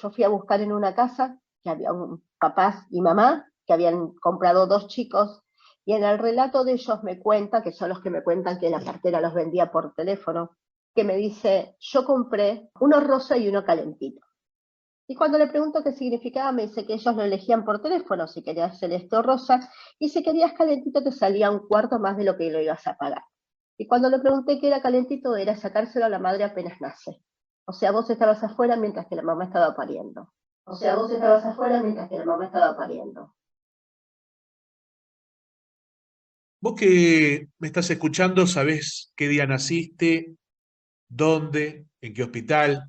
yo fui a buscar en una casa que había un papás y mamá que habían comprado 2 chicos, y en el relato de ellos me cuenta, que son los que me cuentan que la partera los vendía por teléfono, que me dice, yo compré uno rosa y uno calentito. Y cuando le pregunto qué significaba, me dice que ellos lo elegían por teléfono, si querías celeste o rosa, y si querías calentito te salía un cuarto más de lo que lo ibas a pagar. Y cuando le pregunté qué era calentito, era sacárselo a la madre apenas nace. O sea, vos estabas afuera mientras que la mamá estaba pariendo. O sea, vos estabas afuera mientras que la mamá estaba pariendo. Vos que me estás escuchando, sabés qué día naciste, dónde, en qué hospital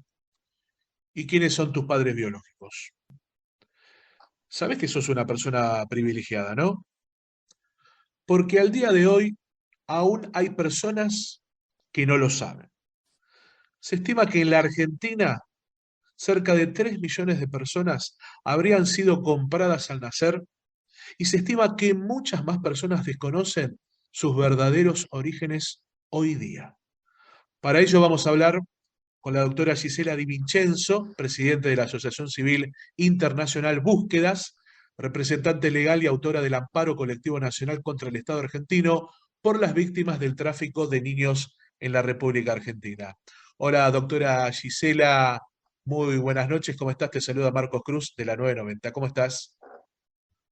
y quiénes son tus padres biológicos. Sabés que sos una persona privilegiada, ¿no? Porque al día de hoy aún hay personas que no lo saben. Se estima que en la Argentina cerca de 3 millones de personas habrían sido compradas al nacer y se estima que muchas más personas desconocen sus verdaderos orígenes hoy día. Para ello vamos a hablar con la doctora Gisela Di Vincenzo, presidente de la Asociación Civil Internacional Búsquedas, representante legal y autora del Amparo Colectivo Nacional contra el Estado argentino por las víctimas del tráfico de niños en la República Argentina. Hola, doctora Gisela, muy buenas noches, ¿cómo estás? Te saluda Marcos Cruz de la 990, ¿cómo estás?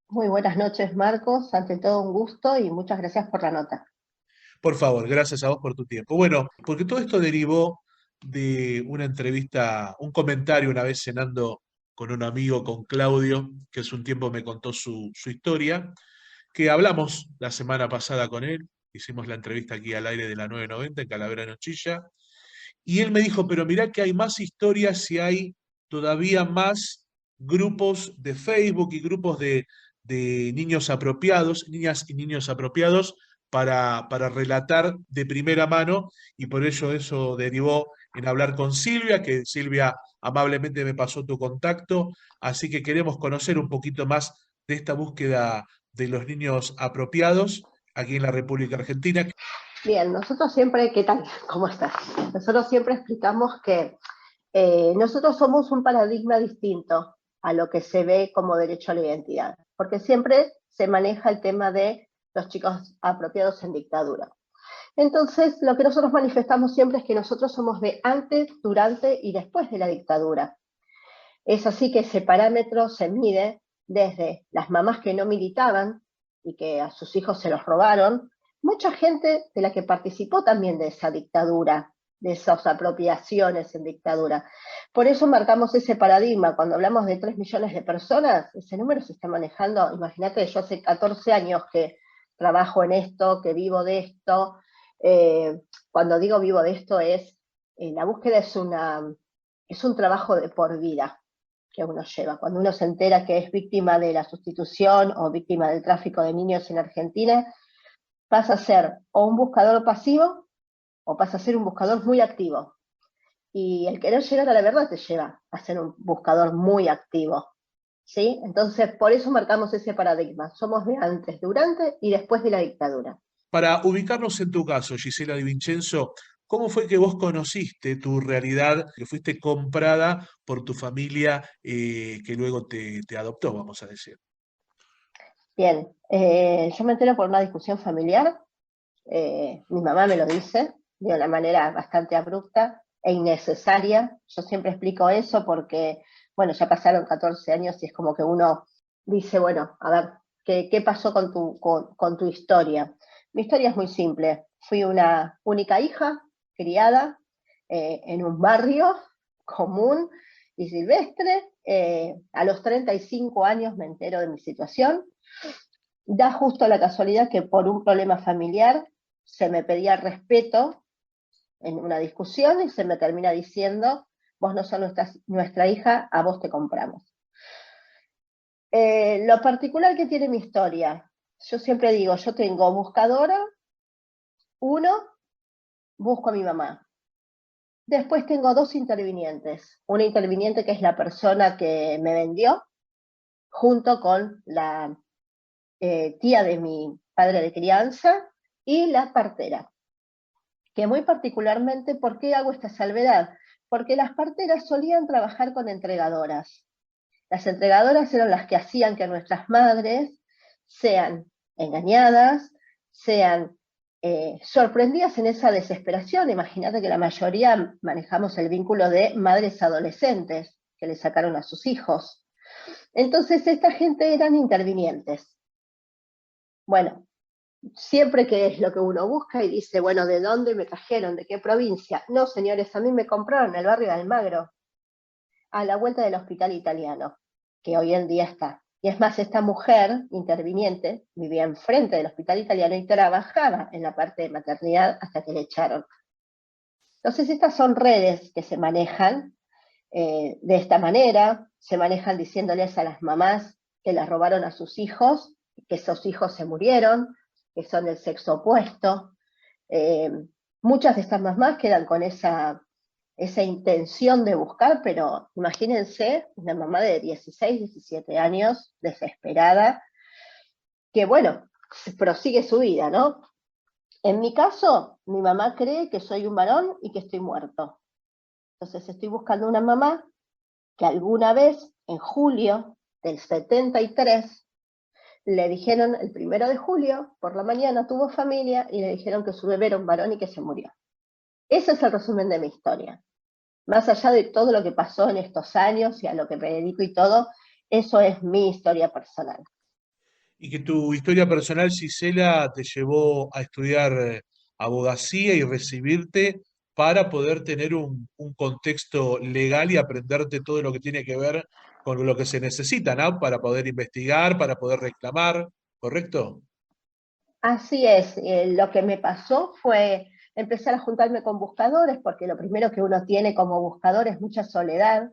Muy buenas noches, Marcos. Ante todo, un gusto y muchas gracias por la nota. Por favor, gracias a vos por tu tiempo. Bueno, porque todo esto derivó de una entrevista, un comentario una vez cenando con un amigo, con Claudio, que hace un tiempo me contó su historia, que hablamos la semana pasada con él, hicimos la entrevista aquí al aire de la 990 en Calavera Nochilla, y él me dijo, pero mirá que hay más historias y hay todavía más grupos de Facebook y grupos de niños apropiados, niñas y niños apropiados para relatar de primera mano, y por ello eso derivó en hablar con Silvia, que Silvia amablemente me pasó tu contacto, así que queremos conocer un poquito más de esta búsqueda de los niños apropiados aquí en la República Argentina. Bien, nosotros siempre, ¿qué tal? ¿Cómo estás? Nosotros siempre explicamos que nosotros somos un paradigma distinto a lo que se ve como derecho a la identidad, porque siempre se maneja el tema de los chicos apropiados en dictadura. Entonces, lo que nosotros manifestamos siempre es que nosotros somos de antes, durante y después de la dictadura. Es así que ese parámetro se mide desde las mamás que no militaban y que a sus hijos se los robaron, mucha gente de la que participó también de esa dictadura, de esas apropiaciones en dictadura. Por eso marcamos ese paradigma. Cuando hablamos de 3 millones de personas, ese número se está manejando. Imagínate, yo hace 14 años que trabajo en esto, que vivo de esto. Cuando digo vivo de esto la búsqueda es un trabajo de por vida que uno lleva. Cuando uno se entera que es víctima de la sustitución o víctima del tráfico de niños en Argentina, pasa a ser o un buscador pasivo o pasa a ser un buscador muy activo. Y el querer llegar a la verdad te lleva a ser un buscador muy activo. ¿Sí? Entonces, por eso marcamos ese paradigma. Somos de antes, durante y después de la dictadura. Para ubicarnos en tu caso, Gisela Di Vincenzo, ¿cómo fue que vos conociste tu realidad, que fuiste comprada por tu familia que luego te adoptó, vamos a decir? Bien, yo me entero por una discusión familiar. Mi mamá me lo dice de una manera bastante abrupta e innecesaria. Yo siempre explico eso porque, bueno, ya pasaron 14 años y es como que uno dice, bueno, a ver, ¿qué pasó con tu historia? Mi historia es muy simple. Fui una única hija criada en un barrio común y silvestre. A los 35 años me entero de mi situación. Da justo la casualidad que por un problema familiar se me pedía respeto en una discusión y se me termina diciendo, vos no sos nuestra hija, a vos te compramos. Lo particular que tiene mi historia, yo siempre digo, yo tengo buscadora, uno, busco a mi mamá. Después tengo 2 intervinientes. Una interviniente que es la persona que me vendió, junto con la tía de mi padre de crianza y la partera. Que muy particularmente, ¿por qué hago esta salvedad? porque las parteras solían trabajar con entregadoras. Las entregadoras eran las que hacían que nuestras madres sean engañadas, sean sorprendidas en esa desesperación. Imagínate que la mayoría manejamos el vínculo de madres adolescentes que le sacaron a sus hijos. Entonces esta gente eran intervinientes. Bueno, siempre que es lo que uno busca y dice, bueno, ¿de dónde me trajeron? ¿De qué provincia? No, señores, a mí me compraron en el barrio de Almagro, a la vuelta del hospital italiano, que hoy en día está. Y es más, esta mujer interviniente vivía enfrente del hospital italiano y trabajaba en la parte de maternidad hasta que le echaron. Entonces estas son redes que se manejan de esta manera, se manejan diciéndoles a las mamás que les robaron a sus hijos, que esos hijos se murieron, que son del sexo opuesto. Muchas de estas mamás quedan con esa intención de buscar, pero imagínense una mamá de 16, 17 años, desesperada, que bueno, prosigue su vida, ¿no? En mi caso, mi mamá cree que soy un varón y que estoy muerto. Entonces estoy buscando una mamá que alguna vez, en julio del 73, le dijeron el 1 de julio, por la mañana tuvo familia y le dijeron que su bebé era un varón y que se murió. Ese es el resumen de mi historia. Más allá de todo lo que pasó en estos años y a lo que me dedico y todo, eso es mi historia personal. Y que tu historia personal, Gisela, te llevó a estudiar abogacía y recibirte para poder tener un contexto legal y aprenderte todo lo que tiene que ver con lo que se necesita, ¿no? Para poder investigar, para poder reclamar, ¿correcto? Así es, lo que me pasó fue empezar a juntarme con buscadores, porque lo primero que uno tiene como buscador es mucha soledad,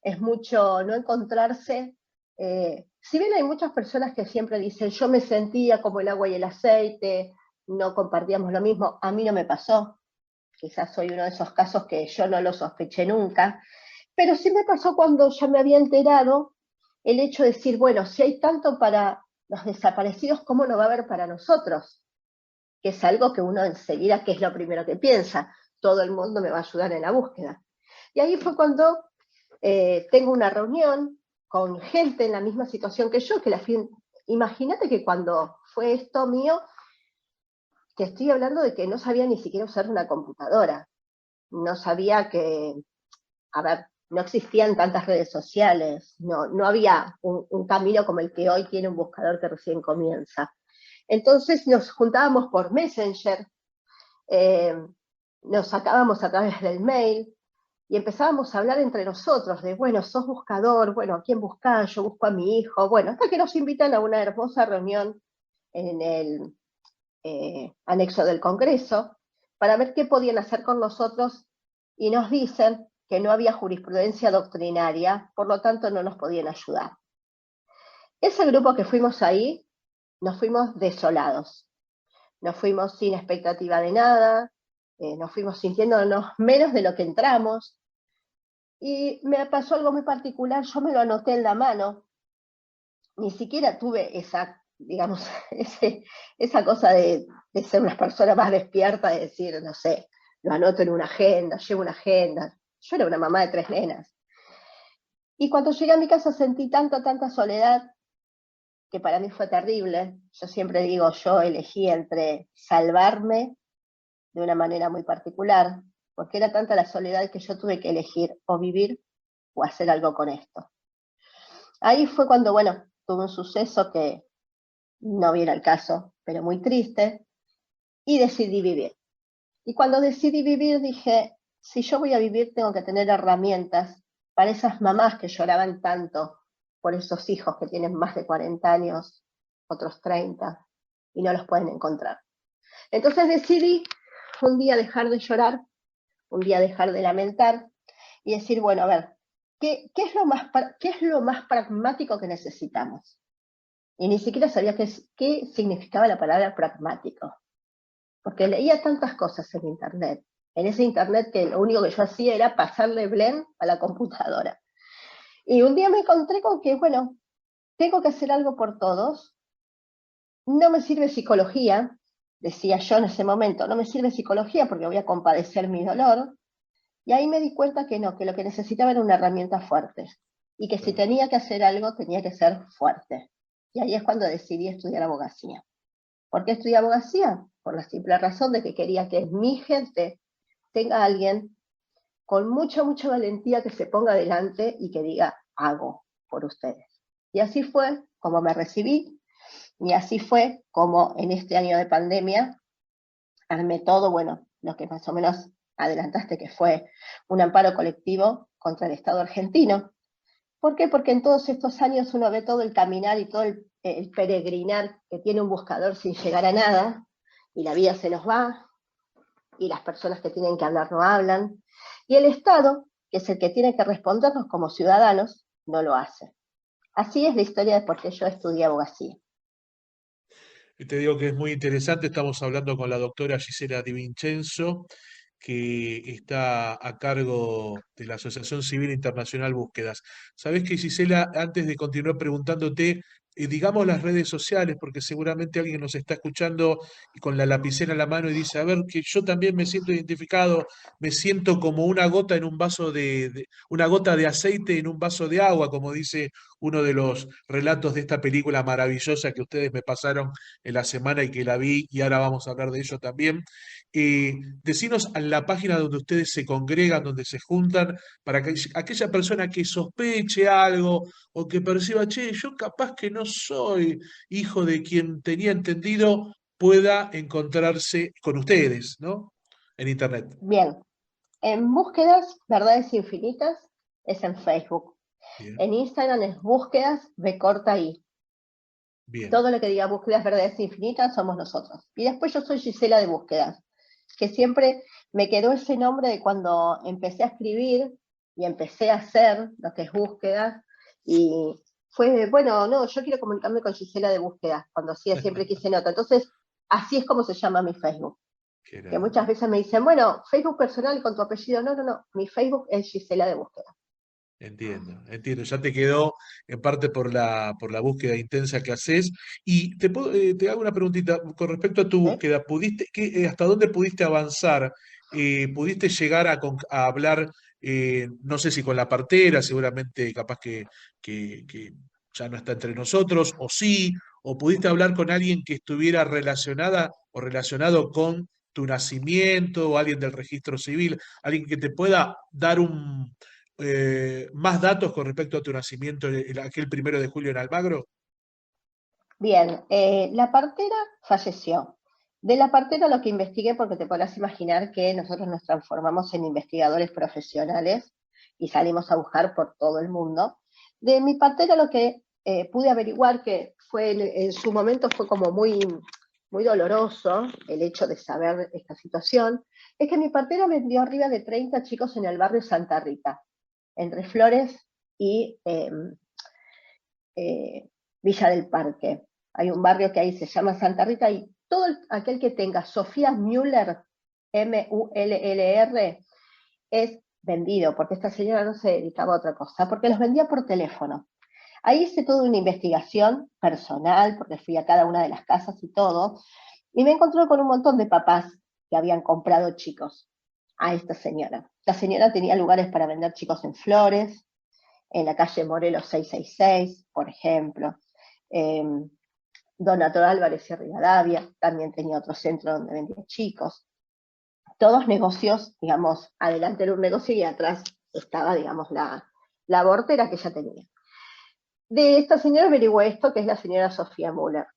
es mucho no encontrarse. Si bien hay muchas personas que siempre dicen, yo me sentía como el agua y el aceite, no compartíamos lo mismo, a mí no me pasó. Quizás soy uno de esos casos que yo no lo sospeché nunca, pero sí me pasó cuando ya me había enterado el hecho de decir, bueno, si hay tanto para los desaparecidos, ¿cómo no va a haber para nosotros? Que es algo que uno enseguida, que es lo primero que piensa, todo el mundo me va a ayudar en la búsqueda. Y ahí fue cuando tengo una reunión con gente en la misma situación que yo, imagínate que cuando fue esto mío, te estoy hablando de que no sabía ni siquiera usar una computadora, no sabía que, a ver, no existían tantas redes sociales, no había un camino como el que hoy tiene un buscador que recién comienza. Entonces nos juntábamos por Messenger, nos sacábamos a través del mail, y empezábamos a hablar entre nosotros de, bueno, sos buscador, bueno, ¿a quién buscás? Yo busco a mi hijo, bueno, hasta que nos invitan a una hermosa reunión en el anexo del Congreso para ver qué podían hacer con nosotros y nos dicen que no había jurisprudencia doctrinaria, por lo tanto no nos podían ayudar. Ese grupo que fuimos ahí, nos fuimos desolados, nos fuimos sin expectativa de nada, nos fuimos sintiéndonos menos de lo que entramos, y me pasó algo muy particular, yo me lo anoté en la mano, ni siquiera tuve esa, digamos, esa cosa de ser una persona más despierta, de decir, no sé, lo anoto en una agenda, llevo una agenda. Yo era una mamá de 3 nenas. Y cuando llegué a mi casa sentí tanta soledad, que para mí fue terrible. Yo siempre digo, yo elegí entre salvarme de una manera muy particular, porque era tanta la soledad que yo tuve que elegir o vivir o hacer algo con esto. Ahí fue cuando, bueno, tuve un suceso que no viene al caso, pero muy triste, y decidí vivir. Y cuando decidí vivir dije, si yo voy a vivir tengo que tener herramientas para esas mamás que lloraban tanto por esos hijos que tienen más de 40 años, otros 30, y no los pueden encontrar. Entonces decidí un día dejar de llorar, un día dejar de lamentar, y decir, bueno, a ver, ¿qué es lo más pragmático que necesitamos? Y ni siquiera sabía qué significaba la palabra pragmático, porque leía tantas cosas en internet, en ese internet que lo único que yo hacía era pasarle Blend a la computadora. Y un día me encontré con que, bueno, tengo que hacer algo por todos, no me sirve psicología, decía yo en ese momento, no me sirve psicología porque voy a compadecer mi dolor, Y ahí me di cuenta que no, que lo que necesitaba era una herramienta fuerte. Y que si Claro. tenía que hacer algo, tenía que ser fuerte. Y ahí es cuando decidí estudiar abogacía. ¿Por qué estudié abogacía? Por la simple razón de que quería que mi gente tenga a alguien con mucha, mucha valentía que se ponga adelante y que diga, hago por ustedes. Y así fue como me recibí, y así fue como en este año de pandemia armé todo, bueno, lo que más o menos adelantaste, que fue un amparo colectivo contra el Estado argentino. ¿Por qué? Porque en todos estos años uno ve todo el caminar y todo el peregrinar que tiene un buscador sin llegar a nada, y la vida se nos va, y las personas que tienen que hablar no hablan, y el Estado, que es el que tiene que respondernos como ciudadanos, no lo hace. Así es la historia de por qué yo estudié abogacía. Y te digo que es muy interesante, estamos hablando con la doctora Gisela Di Vincenzo, que está a cargo de la Asociación Civil Internacional Búsquedas. Sabés que, Gisela, antes de continuar preguntándote, digamos las redes sociales, porque seguramente alguien nos está escuchando y con la lapicera en la mano y dice, a ver, que yo también me siento identificado, me siento como una gota en un vaso una gota de aceite en un vaso de agua, como dice uno de los relatos de esta película maravillosa que ustedes me pasaron en la semana y que la vi, y ahora vamos a hablar de ello también. Decinos a la página donde ustedes se congregan, donde se juntan, para que aquella persona que sospeche algo o que perciba, che, yo capaz que no soy hijo de quien tenía entendido, pueda encontrarse con ustedes, ¿no? En Internet. Bien, en búsquedas, verdades infinitas, es en Facebook. Bien, En Instagram es búsquedas, B corta I. bien. Todo lo que diga búsquedas, verdades infinitas, somos nosotros. Y después yo soy Gisela de Búsquedas, que siempre me quedó ese nombre de cuando empecé a escribir y empecé a hacer lo que es búsquedas. Y fue, bueno, no, yo quiero comunicarme con Gisela de Búsquedas, cuando hacía siempre quise nota. Entonces, así es como se llama mi Facebook. Qué Que grande. muchas veces me dicen, bueno, Facebook personal con tu apellido. No, no, no, mi Facebook es Gisela de Búsqueda. Entiendo, entiendo. Ya te quedó en parte por la búsqueda intensa que haces. Y te hago una preguntita con respecto a tu ¿Sí? búsqueda. ¿Hasta dónde pudiste avanzar? ¿Pudiste llegar a hablar, no sé si con la partera, seguramente capaz que ya no está entre nosotros, o sí, o pudiste hablar con alguien que estuviera relacionada o relacionado con tu nacimiento, o alguien del registro civil, alguien que te pueda dar más datos con respecto a tu nacimiento aquel 1 de julio en Almagro? Bien, la partera falleció. De la partera lo que investigué, porque te podrás imaginar que nosotros nos transformamos en investigadores profesionales y salimos a buscar por todo el mundo. De mi partera lo que pude averiguar, que fue en su momento fue como muy, muy doloroso el hecho de saber esta situación, es que mi partera vendió arriba de 30 chicos en el barrio Santa Rita, entre Flores y Villa del Parque. Hay un barrio que ahí se llama Santa Rita, y todo aquel que tenga Sofía Müller, Mullr, es vendido, porque esta señora no se dedicaba a otra cosa, porque los vendía por teléfono. Ahí hice toda una investigación personal, porque fui a cada una de las casas y todo, y me encontré con un montón de papás que habían comprado chicos a esta señora. La señora tenía lugares para vender chicos en Flores, en la calle Morelos 666, por ejemplo. Eh, Donato Álvarez y Rivadavia también tenía otro centro donde vendía chicos. Todos negocios, digamos, adelante era un negocio y atrás estaba, digamos, la abortera que ella tenía. De esta señora averigué esto, que es la señora Sofía Müller.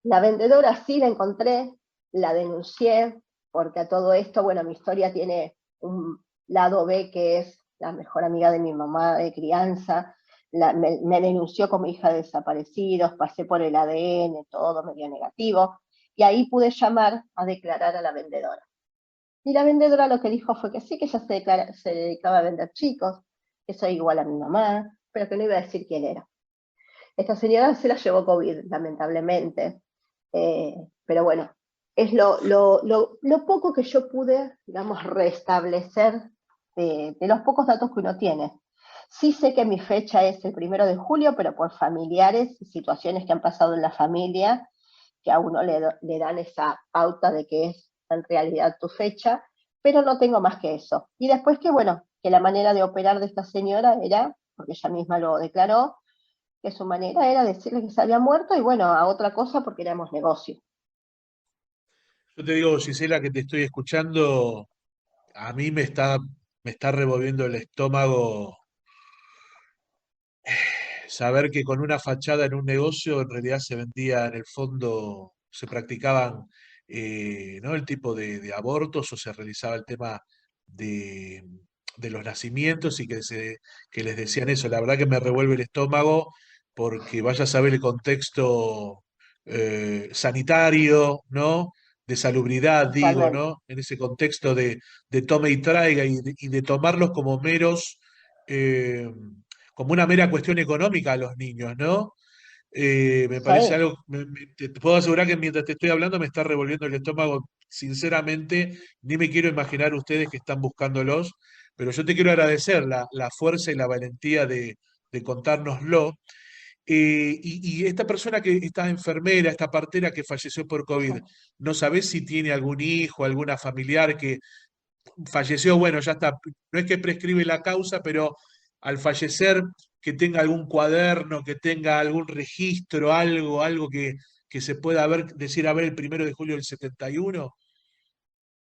La vendedora sí la encontré, la denuncié, porque a todo esto, bueno, mi historia tiene un lado B, que es la mejor amiga de mi mamá de crianza. Me denunció como hija de desaparecidos, pasé por el ADN, todo me dio negativo, y ahí pude llamar a declarar a la vendedora. Y la vendedora lo que dijo fue que sí, que ella se dedicaba a vender chicos, que soy igual a mi mamá, pero que no iba a decir quién era. Esta señora se la llevó COVID, lamentablemente. Pero bueno, es lo poco que yo pude, digamos, restablecer de los pocos datos que uno tiene. Sí sé que mi fecha es el 1 de julio, pero por familiares y situaciones que han pasado en la familia, que a uno le dan esa pauta de que es en realidad tu fecha, pero no tengo más que eso. Y después que, bueno, que la manera de operar de esta señora era, porque ella misma lo declaró, que su manera era decirle que se había muerto y bueno, a otra cosa porque éramos negocio. Yo te digo, Gisela, que te estoy escuchando, a mí me está revolviendo el estómago saber que con una fachada en un negocio en realidad se vendía en el fondo, se practicaban ¿no? el tipo de abortos o se realizaba el tema de, de los nacimientos y que les decían eso. La verdad que me revuelve el estómago porque vaya a saber el contexto sanitario, ¿no? De salubridad, digo, Totalmente. ¿no? En ese contexto de tome y traiga y de tomarlos como meros eh, como una mera cuestión económica a los niños, ¿no? Me parece Sí, algo, te puedo asegurar que mientras te estoy hablando me está revolviendo el estómago, sinceramente, ni me quiero imaginar ustedes que están buscándolos, pero yo te quiero agradecer la fuerza y la valentía de contárnoslo. Y esta persona que esta enfermera, esta partera que falleció por sí. COVID, ¿no sabés si tiene algún hijo, alguna familiar que falleció? Bueno, ya está, no es que prescribe la causa, pero al fallecer que tenga algún cuaderno, que tenga algún registro, algo que se pueda ver, decir, a ver, el 1 de julio del 71.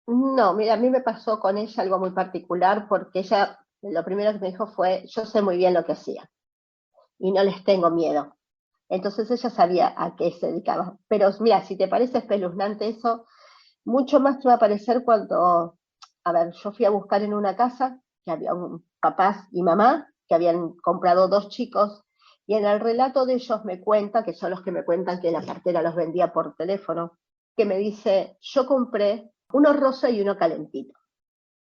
No, mira, a mí me pasó con ella algo muy particular porque ella lo primero que me dijo fue, yo sé muy bien lo que hacía y no les tengo miedo. Entonces ella sabía a qué se dedicaba. Pero mira, si te parece espeluznante eso, mucho más te va a parecer cuando, a ver, yo fui a buscar en una casa que había un papás y mamá que habían comprado dos chicos y en el relato de ellos me cuenta, que son los que me cuentan que la partera los vendía por teléfono, que me dice, yo compré uno rosa y uno calentito.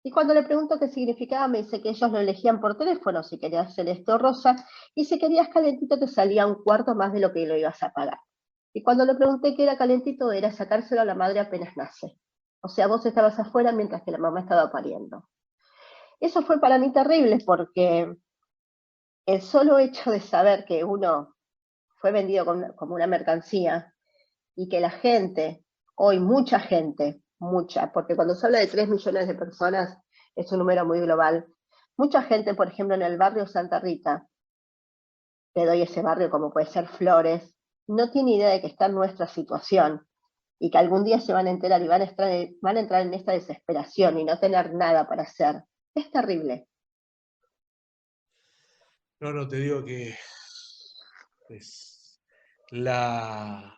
Y cuando le pregunto qué significaba, me dice que ellos lo elegían por teléfono, si querías celeste o rosa, y si querías calentito te salía un cuarto más de lo que lo ibas a pagar. Y cuando le pregunté qué era calentito, era sacárselo a la madre apenas nace. O sea, vos estabas afuera mientras que la mamá estaba pariendo. Eso fue para mí terrible porque el solo hecho de saber que uno fue vendido como una mercancía y que la gente, hoy mucha gente, mucha, porque cuando se habla de 3 millones de personas es un número muy global, mucha gente, por ejemplo, en el barrio Santa Rita, te doy ese barrio como puede ser Flores, no tiene idea de que está en nuestra situación y que algún día se van a enterar y van a entrar en esta desesperación y no tener nada para hacer. Es terrible. No, no, te digo que es la...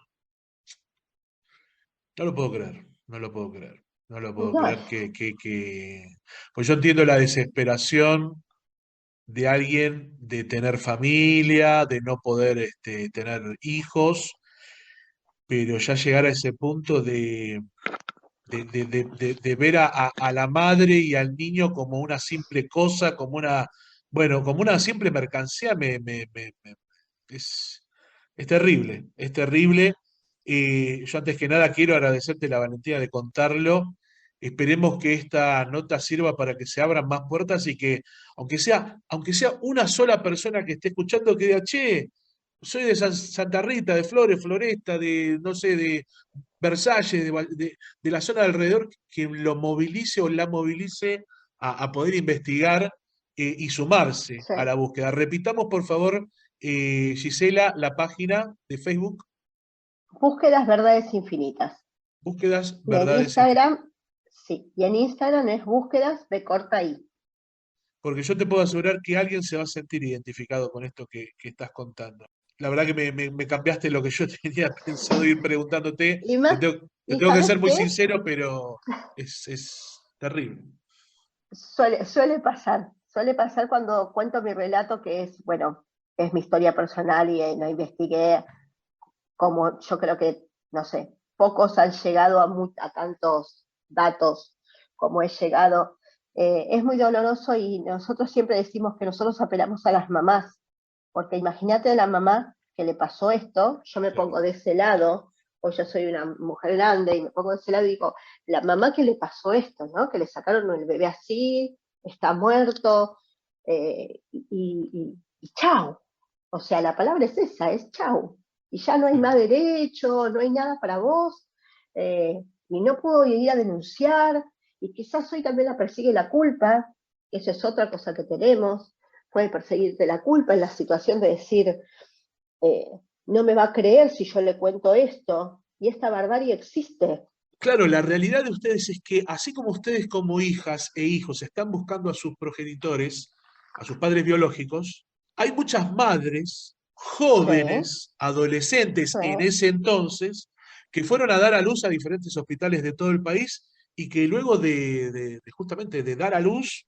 No lo puedo creer, no lo puedo creer, no lo puedo No, creer Pues yo entiendo la desesperación de alguien de tener familia, de no poder tener hijos, pero ya llegar a ese punto de ver a la madre y al niño como una simple cosa, bueno, como una simple mercancía, es terrible, es terrible. Yo antes que nada quiero agradecerte la valentía de contarlo. Esperemos que esta nota sirva para que se abran más puertas y que, aunque sea una sola persona que esté escuchando, que diga, che, soy de Santa Rita, de Flores, Floresta, de, no sé, de Versalles, de la zona de alrededor, que lo movilice o la movilice a poder investigar y sumarse sí. a la búsqueda. Repitamos, por favor, Gisela, la página de Facebook, Búsquedas verdades infinitas. Búsquedas Y en Verdades Infinitas. Instagram, sí, y en Instagram es búsquedas de corta I. Porque yo te puedo asegurar que alguien se va a sentir identificado con esto que estás contando. La verdad que me cambiaste lo que yo tenía pensado ir preguntándote. Y Te más, tengo, te y tengo que sabes ser muy qué, sincero, pero es terrible. suele pasar cuando cuento mi relato, que es, bueno, es mi historia personal y no investigué como yo creo que, no sé, pocos han llegado a tantos datos como he llegado. Es muy doloroso y nosotros siempre decimos que nosotros apelamos a las mamás, porque imagínate a la mamá que le pasó esto, yo me Claro. pongo de ese lado, o yo soy una mujer grande y me pongo de ese lado y digo, la mamá que le pasó esto, ¿no? Que le sacaron el bebé así, está muerto, y chau. O sea, la palabra es esa, es chau. Y ya no hay más Sí. derecho, no hay nada para vos, y no puedo ir a denunciar. Y quizás hoy también la persigue la culpa, esa es otra cosa que tenemos, puede perseguirte la culpa en la situación de decir, eh, no me va a creer si yo le cuento esto, y esta barbarie existe. Claro, la realidad de ustedes es que así como ustedes como hijas e hijos están buscando a sus progenitores, a sus padres biológicos, hay muchas madres, Sí, jóvenes, adolescentes sí, en ese entonces, que fueron a dar a luz a diferentes hospitales de todo el país y que luego justamente de dar a luz,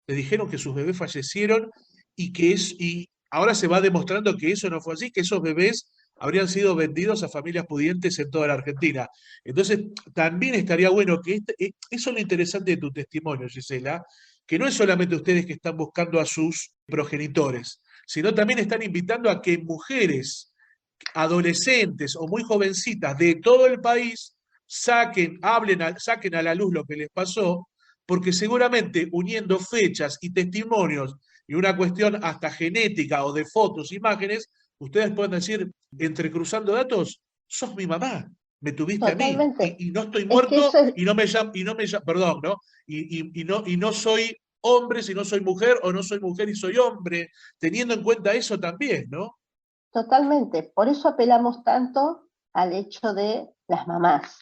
le dijeron que sus bebés fallecieron y ahora se va demostrando que eso no fue así, que esos bebés habrían sido vendidos a familias pudientes en toda la Argentina. Entonces, también estaría bueno que eso es lo interesante de tu testimonio, Gisela, que no es solamente ustedes que están buscando a sus progenitores, sino también están invitando a que mujeres, adolescentes o muy jovencitas de todo el país saquen a la luz lo que les pasó, porque seguramente uniendo fechas y testimonios y una cuestión hasta genética o de fotos, imágenes, ustedes pueden decir, entrecruzando datos, sos mi mamá, me tuviste a mí, totalmente. y no estoy Es que muerto eso es perdón, ¿no? Y no soy hombre si no soy mujer, o no soy mujer y soy hombre, teniendo en cuenta eso también, ¿no? totalmente. Por eso apelamos tanto al hecho de las mamás,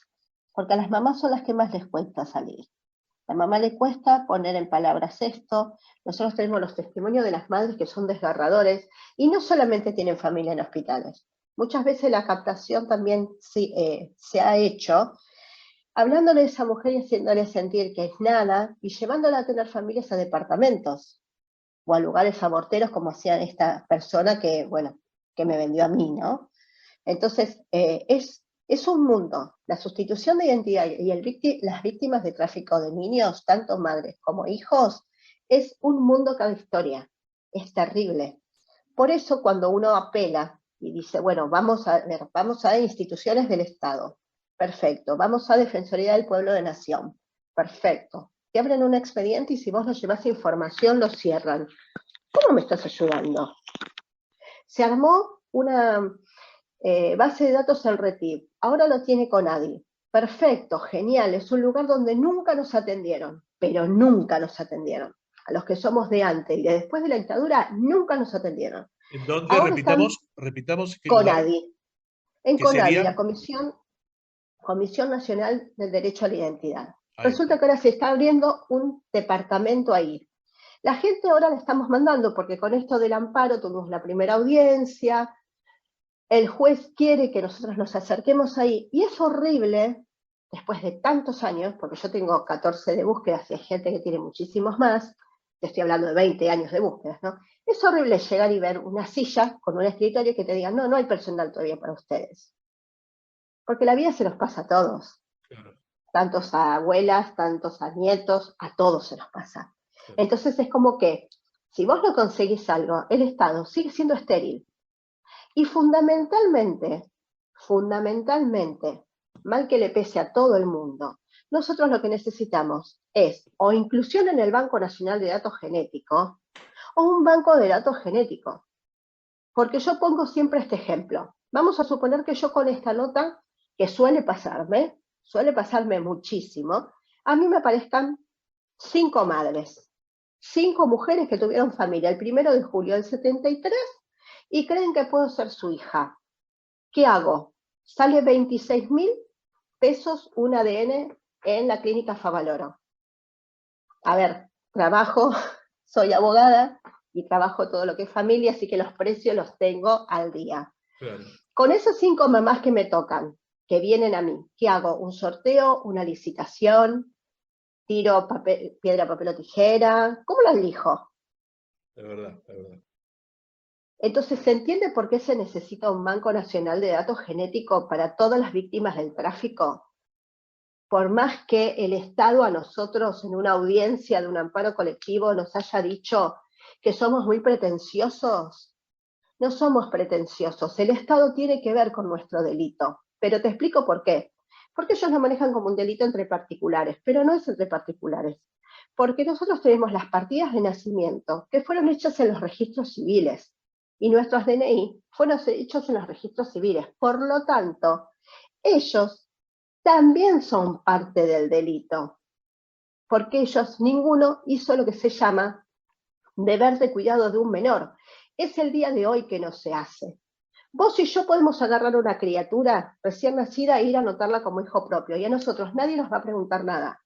porque a las mamás son las que más les cuesta salir. A la mamá le cuesta poner en palabras esto. Nosotros tenemos los testimonios de las madres que son desgarradores y no solamente tienen familia en hospitales. Muchas veces la captación también sí, se ha hecho hablándole a esa mujer y haciéndole sentir que es nada y llevándola a tener familias a departamentos o a lugares aborteros como hacía esta persona que, bueno, que me vendió a mí, ¿no? Entonces, es un mundo. La sustitución de identidad y las víctimas de tráfico de niños, tanto madres como hijos, es un mundo cada historia. Es terrible. Por eso cuando uno apela y dice, bueno, vamos a instituciones del Estado, perfecto, vamos a Defensoría del Pueblo de Nación, perfecto. Te abren un expediente y si vos no llevas información lo cierran. ¿Cómo me estás ayudando? Se armó una base de datos el RETIB, ahora lo tiene Conadi. Perfecto, genial, es un lugar donde nunca nos atendieron, pero nunca nos atendieron. A los que somos de antes y de después de la dictadura, nunca nos atendieron. ¿En dónde? Ahora están Repitamos qué lugar, CONADI, en qué CONADI, sería. la Comisión Nacional del Derecho a la Identidad. Ahí Resulta está. que ahora se está abriendo un departamento ahí. La gente ahora la estamos mandando porque con esto del amparo tuvimos la primera audiencia, el juez quiere que nosotros nos acerquemos ahí, y es horrible, después de tantos años, porque yo tengo 14 de búsquedas y hay gente que tiene muchísimos más, te estoy hablando de 20 años de búsquedas, ¿no? Es horrible llegar y ver una silla con un escritorio que te diga, no, no hay personal todavía para ustedes. Porque la vida se nos pasa a todos, Claro, tantos a abuelas, tantos a nietos, a todos se nos pasa. claro. Entonces es como que, si vos no conseguís algo, el Estado sigue siendo estéril. Y fundamentalmente, mal que le pese a todo el mundo, nosotros lo que necesitamos es o inclusión en el Banco Nacional de Datos Genéticos o un banco de datos genéticos. Porque yo pongo siempre este ejemplo. Vamos a suponer que yo con esta nota, que suele pasarme muchísimo, a mí me aparezcan 5 madres, 5 mujeres que tuvieron familia el 1 de julio del 73 y creen que puedo ser su hija. ¿Qué hago? Sale 26.000 pesos un ADN en la clínica Favaloro. A ver, trabajo, soy abogada y trabajo todo lo que es familia, así que los precios los tengo al día. Claro. Con esas 5 mamás que me tocan, que vienen a mí, ¿qué hago? ¿Un sorteo? ¿Una licitación? ¿Tiro piedra, papel o tijera? ¿Cómo lo elijo? Es verdad, es verdad. Entonces, ¿se entiende por qué se necesita un Banco Nacional de Datos Genéticos para todas las víctimas del tráfico? Por más que el Estado a nosotros en una audiencia de un amparo colectivo nos haya dicho que somos muy pretenciosos, no somos pretenciosos. El Estado tiene que ver con nuestro delito. Pero te explico por qué. Porque ellos lo manejan como un delito entre particulares, pero no es entre particulares. Porque nosotros tenemos las partidas de nacimiento que fueron hechas en los registros civiles y nuestros DNI fueron hechos en los registros civiles. Por lo tanto, ellos también son parte del delito. porque ellos, ninguno hizo lo que se llama deber de cuidado de un menor. Es el día de hoy que no se hace. Vos y yo podemos agarrar a una criatura recién nacida e ir a anotarla como hijo propio, y a nosotros nadie nos va a preguntar nada.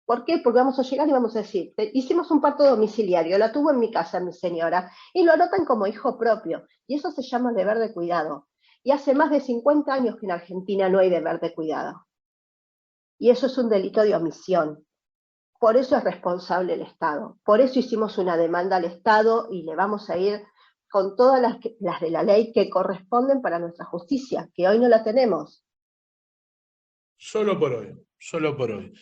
¿Por qué? Porque vamos a llegar y vamos a decir, hicimos un parto domiciliario, la tuvo en mi casa mi señora, y lo anotan como hijo propio, y eso se llama deber de cuidado. Y hace más de 50 años que en Argentina no hay deber de cuidado. Y eso es un delito de omisión. Por eso es responsable el Estado. Por eso hicimos una demanda al Estado y le vamos a ir con todas las de la ley que corresponden para nuestra justicia, que hoy no la tenemos. Solo por hoy, solo por hoy.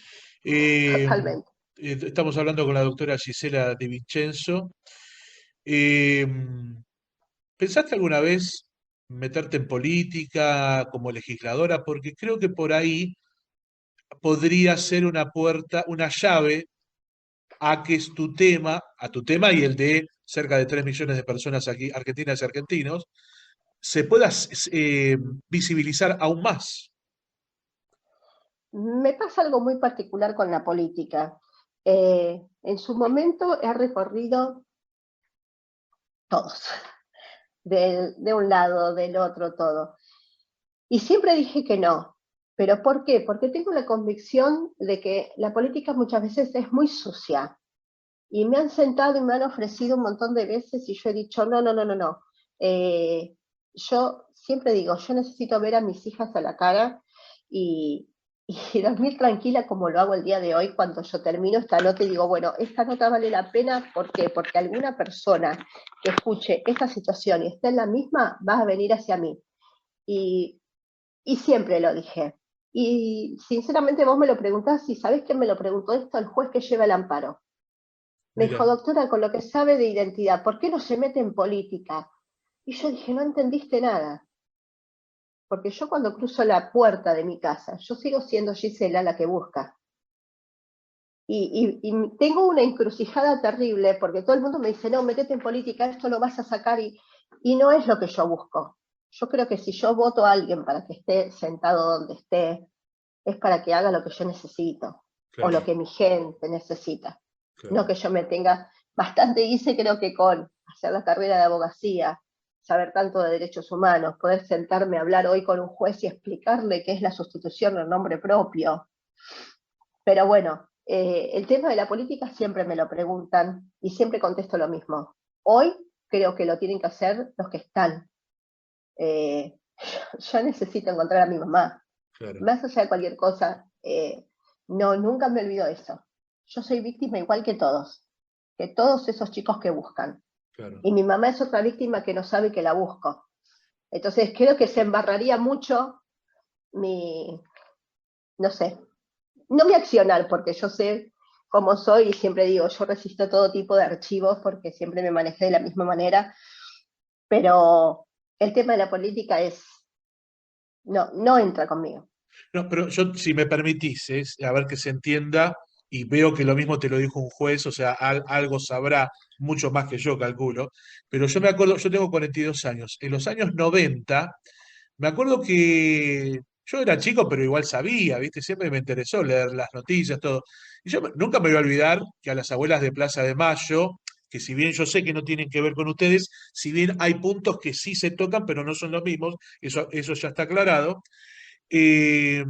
Eh, Totalmente. Estamos hablando con la doctora Gisela De Vincenzo. Eh, ¿Pensaste alguna vez meterte en política como legisladora? Porque creo que por ahí podría ser una puerta, una llave a que es tu tema, a tu tema y el de cerca de 3 millones de personas aquí, argentinas y argentinos, se pueda visibilizar aún más. Me pasa algo muy particular con la política. En su momento he recorrido todos, de un lado, del otro, todo. Y siempre dije que no. ¿Pero por qué? Porque tengo la convicción de que la política muchas veces es muy sucia. Y me han sentado y me han ofrecido un montón de veces y yo he dicho, no, no, no, no, no. Yo siempre digo, yo necesito ver a mis hijas a la cara y, y dormir tranquila como lo hago el día de hoy cuando yo termino esta nota y digo, bueno, esta nota vale la pena, ¿por qué? Porque alguna persona que escuche esta situación y esté en la misma va a venir hacia mí. Y, y siempre lo dije. Y sinceramente vos me lo preguntás y ¿sabés quién me lo preguntó esto? El juez que lleva el amparo. Me dijo, Mira, doctora, con lo que sabe de identidad, ¿por qué no se mete en política? Y yo dije, no entendiste nada. Porque yo cuando cruzo la puerta de mi casa, yo sigo siendo Gisela la que busca. Y tengo una encrucijada terrible, porque todo el mundo me dice, no, métete en política, esto lo vas a sacar, y no es lo que yo busco. Yo creo que si yo voto a alguien para que esté sentado donde esté, es para que haga lo que yo necesito, o lo claro, que mi gente necesita. No claro, que yo me tenga, bastante hice creo que con hacer la carrera de abogacía, saber tanto de derechos humanos, poder sentarme a hablar hoy con un juez y explicarle qué es la sustitución del nombre propio. Pero bueno, el tema de la política siempre me lo preguntan y siempre contesto lo mismo. Hoy creo que lo tienen que hacer los que están. Eh, yo necesito encontrar a mi mamá. claro, Más allá de cualquier cosa, no, nunca me olvido eso. Yo soy víctima igual que todos esos chicos que buscan. claro. Y mi mamá es otra víctima que no sabe que la busco. Entonces creo que se embarraría mucho mi, no sé, no mi accionar, porque yo sé cómo soy y siempre digo, yo resisto todo tipo de archivos porque siempre me manejé de la misma manera, pero el tema de la política no, no entra conmigo. No, pero yo, si me permitís, a ver que se entienda, y veo que lo mismo te lo dijo un juez, o sea, algo sabrá, mucho más que yo calculo, pero yo me acuerdo, yo tengo 42 años, en los años 90, me acuerdo que yo era chico, pero igual sabía, ¿viste? Siempre me interesó leer las noticias, todo. Y yo nunca me voy a olvidar que a las abuelas de Plaza de Mayo, que si bien yo sé que no tienen que ver con ustedes, si bien hay puntos que sí se tocan, pero no son los mismos, eso ya está aclarado. eh,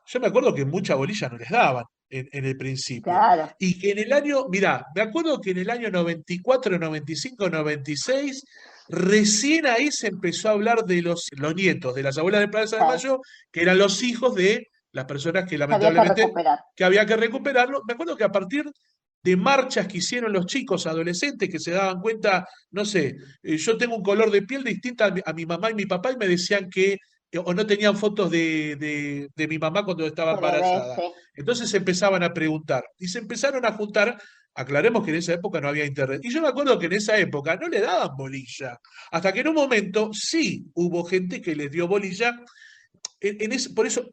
yo me acuerdo que mucha bolilla no les daban en el principio. Claro, Y que en el año, mirá, me acuerdo que en el año 94, 95, 96, recién ahí se empezó a hablar de los nietos de las abuelas de Plaza de Mayo, que eran los hijos de las personas que que había que lamentablemente recuperar. que había que recuperarlo. Me acuerdo que a partir de marchas que hicieron los chicos adolescentes que se daban cuenta, no sé, yo tengo un color de piel distinta a mi mamá y mi papá y me decían que o no tenían fotos de mi mamá cuando estaba De bebé, embarazada. sí. Entonces se empezaban a preguntar y se empezaron a juntar. Aclaremos que en esa época no había internet. Y yo me acuerdo que en esa época no le daban bolilla. Hasta que en un momento sí hubo gente que les dio bolilla.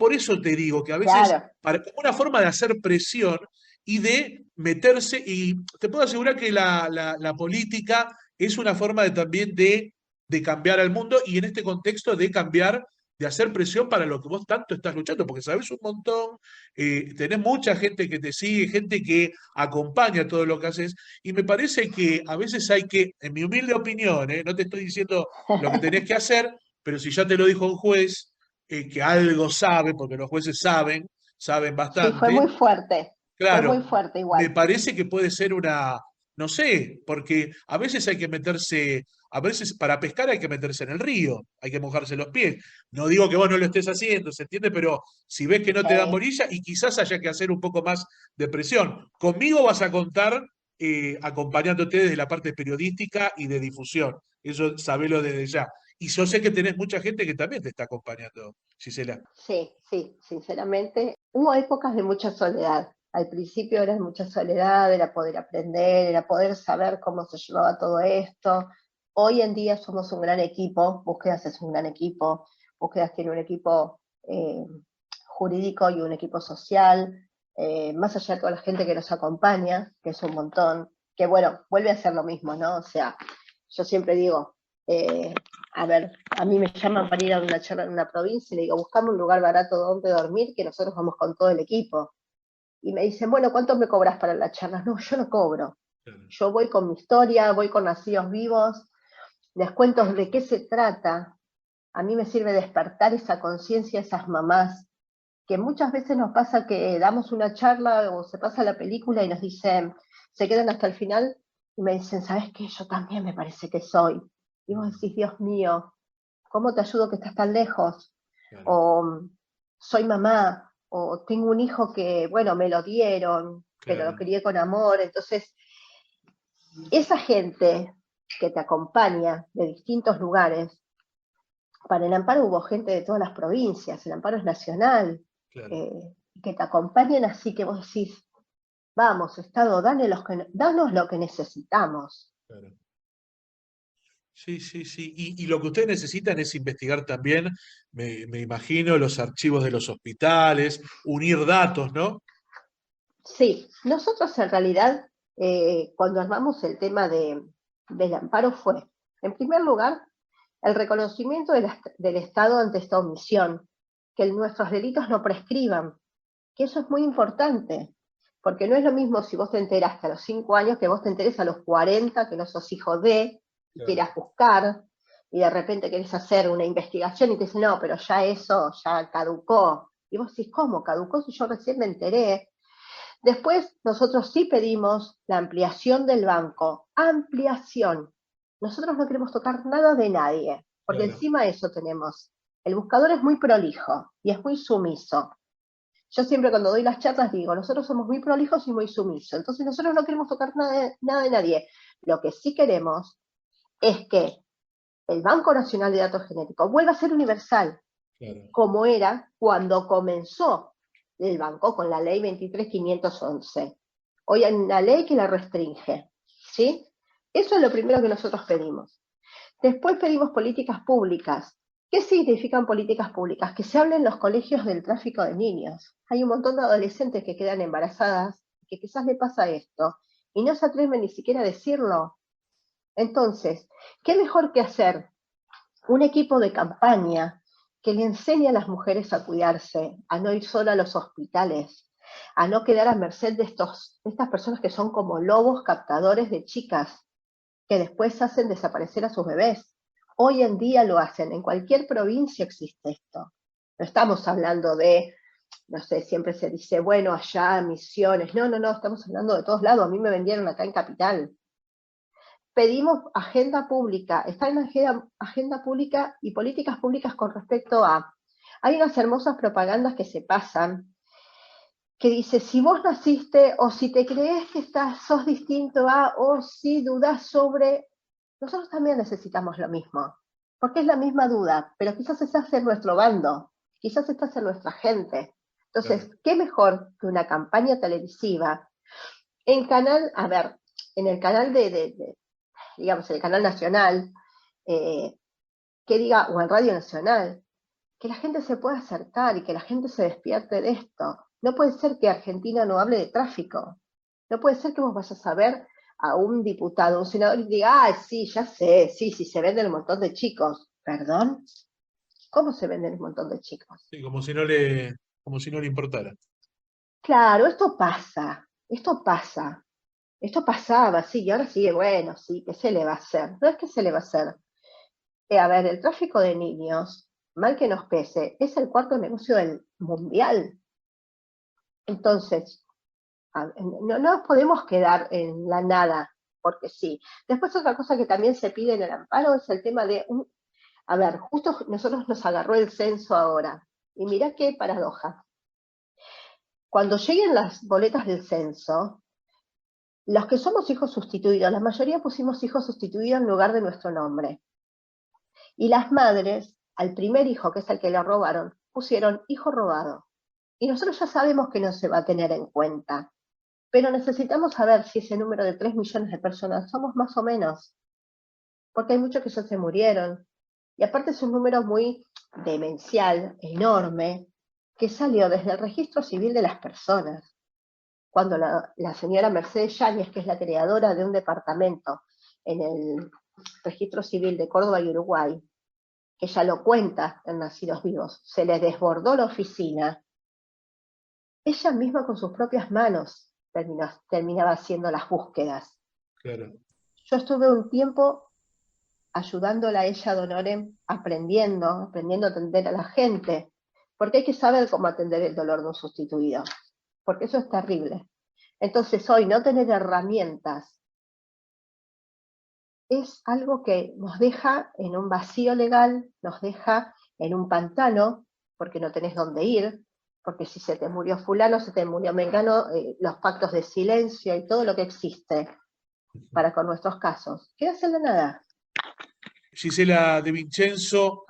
Por eso te digo que a veces, Claro, como una forma de hacer presión y de meterse, y te puedo asegurar que la política es una forma de, también de cambiar al mundo y en este contexto de cambiar de hacer presión para lo que vos tanto estás luchando, porque sabés un montón, tenés mucha gente que te sigue, gente que acompaña todo lo que haces, y me parece que a veces hay que, en mi humilde opinión, no te estoy diciendo lo que tenés que hacer, pero si ya te lo dijo un juez, que algo sabe, porque los jueces saben Sí, bastante, fue muy claro, fuerte me igual. parece que puede ser una, no sé, porque a veces hay que meterse, a veces para pescar hay que meterse en el río, hay que mojarse los pies. No digo que vos no lo estés haciendo, ¿se entiende? Pero si ves que no te dan Sí, bolilla y quizás haya que hacer un poco más de presión. Conmigo vas a contar acompañándote desde la parte periodística y de difusión. Eso sabelo desde ya. Y yo sé que tenés mucha gente que también te está acompañando, Gisela. sí, sí, sinceramente. Hubo épocas de mucha soledad. Al principio era de mucha soledad, era poder aprender, era poder saber cómo se llevaba todo esto. Hoy en día somos un gran equipo, Búsquedas es un gran equipo, Búsquedas tiene un equipo jurídico y un equipo social, más allá de toda la gente que nos acompaña, que es un montón, que bueno, vuelve a ser lo mismo, ¿no? O sea, yo siempre digo, eh, a ver, a mí me llaman para ir a una charla en una provincia y le digo, buscamos un lugar barato donde dormir, que nosotros vamos con todo el equipo. Y me dicen, bueno, ¿cuánto me cobras para la charla? No, yo no cobro. Yo voy con mi historia, voy con nacidos vivos, les cuento de qué se trata. A mí me sirve despertar esa conciencia a esas mamás, que muchas veces nos pasa que damos una charla o se pasa la película y nos dicen, se quedan hasta el final y me dicen, ¿sabes qué? Yo también me parece que soy. Y vos decís, Dios mío, ¿cómo te ayudo que estás tan lejos? Claro, O soy mamá, o tengo un hijo que, bueno, me lo dieron, pero lo claro. crié con amor. Entonces, esa gente que te acompaña de distintos lugares, para el Amparo hubo gente de todas las provincias, el Amparo es nacional, Claro, eh, que te acompañen así que vos decís, vamos, Estado, danos lo que necesitamos. claro. Sí, sí, sí. Y lo que ustedes necesitan es investigar también, me imagino, los archivos de los hospitales, unir datos, ¿no? Sí, nosotros en realidad, cuando armamos el tema del amparo fue, en primer lugar, el reconocimiento del Estado ante esta omisión, que nuestros delitos no prescriban, que eso es muy importante, porque no es lo mismo si vos te enteraste a los 5 años que vos te enteres a los 40, que no sos hijo de, y Claro, quieras buscar, y de repente querés hacer una investigación y te dicen, no, pero ya eso ya caducó. Y vos decís, ¿cómo caducó si yo recién me enteré? Después, nosotros sí pedimos la ampliación del banco. Ampliación. Nosotros no queremos tocar nada de nadie, porque claro. encima de eso tenemos. El buscador es muy prolijo y es muy sumiso. Yo siempre cuando doy las charlas digo, nosotros somos muy prolijos y muy sumisos. Entonces nosotros no queremos tocar nada de nadie. Lo que sí queremos es que el Banco Nacional de Datos Genéticos vuelva a ser universal, Claro, como era cuando comenzó el banco con la ley 23.511. Hoy hay una ley que la restringe, ¿sí? Eso es lo primero que nosotros pedimos. Después pedimos políticas públicas. ¿Qué significan políticas públicas? Que se hable en los colegios del tráfico de niños. Hay un montón de adolescentes que quedan embarazadas, que quizás le pasa esto, y no se atreven ni siquiera a decirlo. Entonces, ¿qué mejor que hacer un equipo de campaña que le enseñe a las mujeres a cuidarse, a no ir sola a los hospitales, a no quedar a merced de estas personas que son como lobos captadores de chicas, que después hacen desaparecer a sus bebés? Hoy en día lo hacen, en cualquier provincia existe esto. No estamos hablando de, no sé, siempre se dice, bueno, allá, Misiones. No, no, no, estamos hablando de todos lados. A mí me vendieron acá en Capital. Pedimos agenda pública, está en agenda pública y políticas públicas con respecto a, hay unas hermosas propagandas que se pasan, que dice, si vos naciste o si te crees que sos distinto a, o si dudás sobre, nosotros también necesitamos lo mismo, porque es la misma duda, pero quizás estás en nuestro bando, quizás estás en nuestra gente. claro. Entonces, ¿qué mejor que una campaña televisiva en canal, a ver, en el canal digamos, el canal nacional, eh, que diga, o en Radio Nacional, que la gente se pueda acercar y que la gente se despierte de esto. No puede ser que Argentina no hable de tráfico. No puede ser que vos vayas a ver a un diputado, un senador y diga, ah, sí, ya sé, sí, sí, se venden un montón de chicos. ¿Perdón? ¿Cómo se venden un montón de chicos? Sí, como si no le importara. Claro, esto pasa, esto pasaba, sí, y ahora sigue, bueno, sí, ¿qué se le va a hacer? No es que se le va a hacer. A ver, el tráfico de niños, mal que nos pese, es el cuarto negocio del mundial. Entonces, no nos podemos quedar en la nada, porque sí. Después otra cosa que también se pide en el amparo es el tema de, a ver, justo nosotros nos agarró el censo ahora, y mirá qué paradoja. Cuando lleguen las boletas del censo, los que somos hijos sustituidos, la mayoría pusimos hijos sustituidos en lugar de nuestro nombre. Y las madres, al primer hijo, que es el que le robaron, pusieron hijo robado. Y nosotros ya sabemos que no se va a tener en cuenta. Pero necesitamos saber si ese número de 3 millones de personas somos más o menos. Porque hay muchos que ya se murieron. Y aparte es un número muy demencial, enorme, que salió desde el registro civil de las personas. Cuando la señora Mercedes Yáñez, que es la creadora de un departamento en el registro civil de Córdoba y Uruguay, que ella lo cuenta en Nacidos Vivos, se le desbordó la oficina, ella misma con sus propias manos terminaba haciendo las búsquedas. Claro. Yo estuve un tiempo ayudándola a ella, Donoren, aprendiendo a atender a la gente, porque hay que saber cómo atender el dolor de un sustituido, porque eso es terrible. Entonces hoy no tener herramientas es algo que nos deja en un vacío legal, nos deja en un pantano, porque no tenés dónde ir, porque si se te murió fulano, se te murió mengano, los pactos de silencio y todo lo que existe para con nuestros casos, quedas en la nada. Gisela De Vincenzo,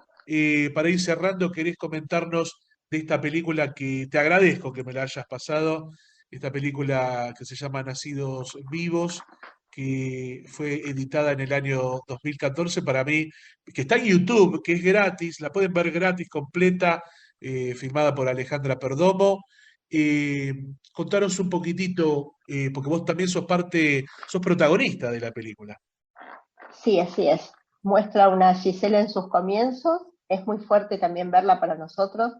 para ir cerrando, ¿querés comentarnos de esta película que te agradezco que me la hayas pasado? Esta película que se llama Nacidos Vivos, que fue editada en el año 2014 para mí, que está en YouTube, que es gratis, la pueden ver gratis, completa, filmada por Alejandra Perdomo. Eh, Contanos un poquitito, porque vos también sos protagonista de la película. Sí, así es. Muestra una Gisela en sus comienzos, es muy fuerte también verla para nosotros.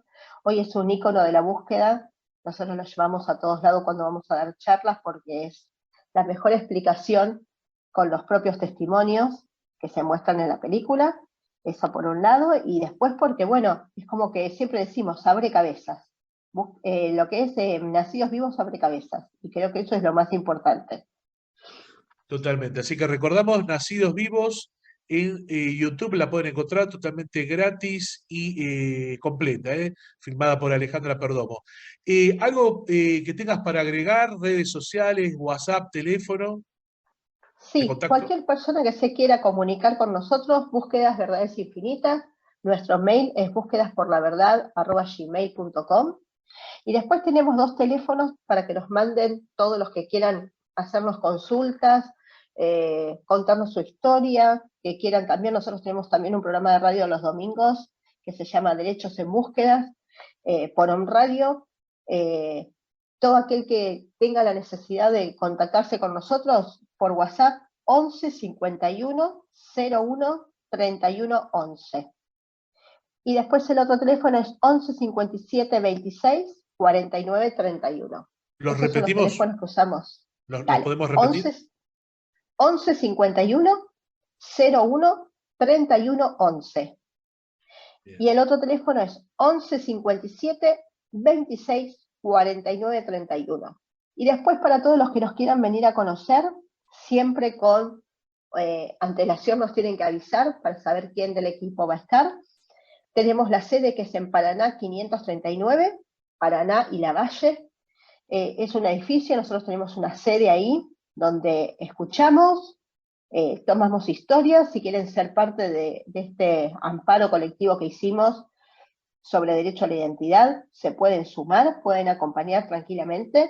Hoy es un ícono de la búsqueda, nosotros lo llevamos a todos lados cuando vamos a dar charlas porque es la mejor explicación con los propios testimonios que se muestran en la película, eso por un lado, y después porque, bueno, es como que siempre decimos, abre cabezas. Lo que es Nacidos Vivos abre cabezas, y creo que eso es lo más importante. Totalmente. Así que recordamos, Nacidos Vivos en YouTube la pueden encontrar totalmente gratis y completa, filmada por Alejandra Perdomo. ¿Algo que tengas para agregar? ¿Redes sociales, WhatsApp, teléfono de Sí, contacto? cualquier persona que se quiera comunicar con nosotros, búsquedas verdades infinitas, nuestro mail es búsquedasporlaverdad@gmail.com y después tenemos 2 teléfonos para que nos manden todos los que quieran hacernos consultas, contarnos su historia, que quieran también, nosotros tenemos también un programa de radio los domingos que se llama Derechos en Búsquedas, por On Radio. eh, Todo aquel que tenga la necesidad de contactarse con nosotros por WhatsApp 11 51 01 31 11. Y después el otro teléfono es 11 57 26 49 31. ¿Los Esos son los repetimos? teléfonos que usamos. ¿Los Dale, podemos repetir? 11, 11 51 01 31 11. Bien. Y el otro teléfono es 11 57 26 49 31. Y después para todos los que nos quieran venir a conocer, siempre con antelación nos tienen que avisar para saber quién del equipo va a estar. Tenemos la sede que es en Paraná 539, Paraná y Lavalle. Es un edificio, nosotros tenemos una sede ahí donde escuchamos, tomamos historias, si quieren ser parte de este amparo colectivo que hicimos sobre derecho a la identidad, se pueden sumar, pueden acompañar tranquilamente.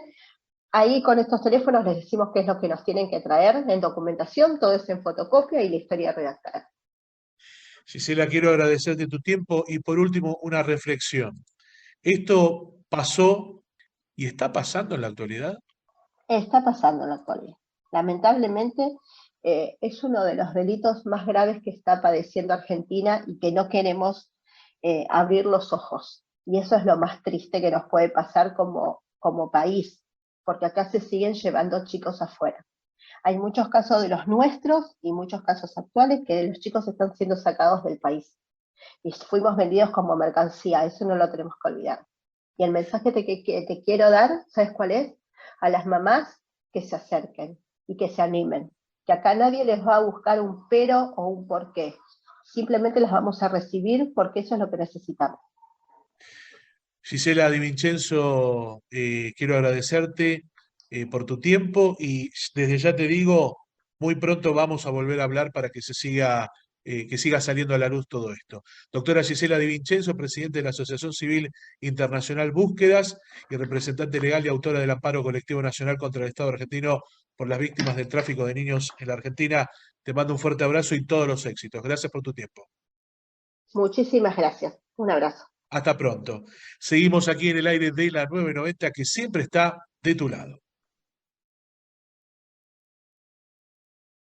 Ahí con estos teléfonos les decimos qué es lo que nos tienen que traer en documentación, todo es en fotocopia y la historia redactada. Gisela, quiero agradecerte tu tiempo y por último una reflexión. ¿Esto pasó y está pasando en la actualidad? Está pasando en la actualidad. Lamentablemente es uno de los delitos más graves que está padeciendo Argentina y que no queremos abrir los ojos. Y eso es lo más triste que nos puede pasar como país, porque acá se siguen llevando chicos afuera. Hay muchos casos de los nuestros y muchos casos actuales que los chicos están siendo sacados del país. Y fuimos vendidos como mercancía, eso no lo tenemos que olvidar. Y el mensaje que te quiero dar, ¿sabes cuál es? A las mamás que se acerquen y que se animen. Que acá nadie les va a buscar un pero o un porqué. Simplemente las vamos a recibir porque eso es lo que necesitamos. Gisela Di Vincenzo, quiero agradecerte por tu tiempo y desde ya te digo, muy pronto vamos a volver a hablar para que siga saliendo a la luz todo esto. Doctora Gisela Di Vincenzo, presidente de la Asociación Civil Internacional Búsquedas y representante legal y autora del Amparo Colectivo Nacional contra el Estado argentino por las víctimas del tráfico de niños en la Argentina, te mando un fuerte abrazo y todos los éxitos. Gracias por tu tiempo. Muchísimas gracias. Un abrazo. Hasta pronto. Seguimos aquí en el aire de la 990 que siempre está de tu lado.